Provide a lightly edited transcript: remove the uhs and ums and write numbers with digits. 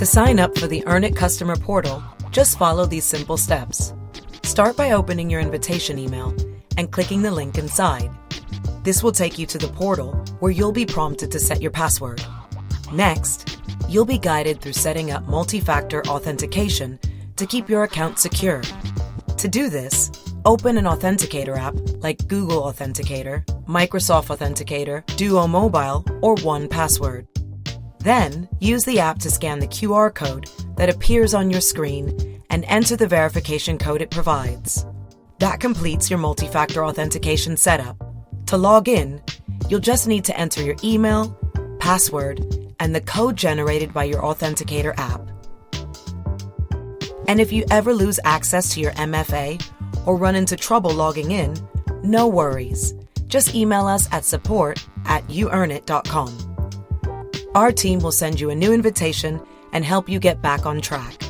To sign up for the Earn It customer portal, just follow these simple steps. Start by opening your invitation email and clicking the link inside. This will take you to the portal where you'll be prompted to set your password. Next, you'll be guided through setting up multi-factor authentication to keep your account secure. To do this, open an authenticator app like Google Authenticator, Microsoft Authenticator, Duo Mobile, or 1Password. Then, use the app to scan the QR code that appears on your screen and enter the verification code it provides. That completes your multi-factor authentication setup. To log in, you'll just need to enter your email, password, and the code generated by your Authenticator app. And if you ever lose access to your MFA or run into trouble logging in, no worries. Just email us at support@youearnit.com. Our team will send you a new invitation and help you get back on track.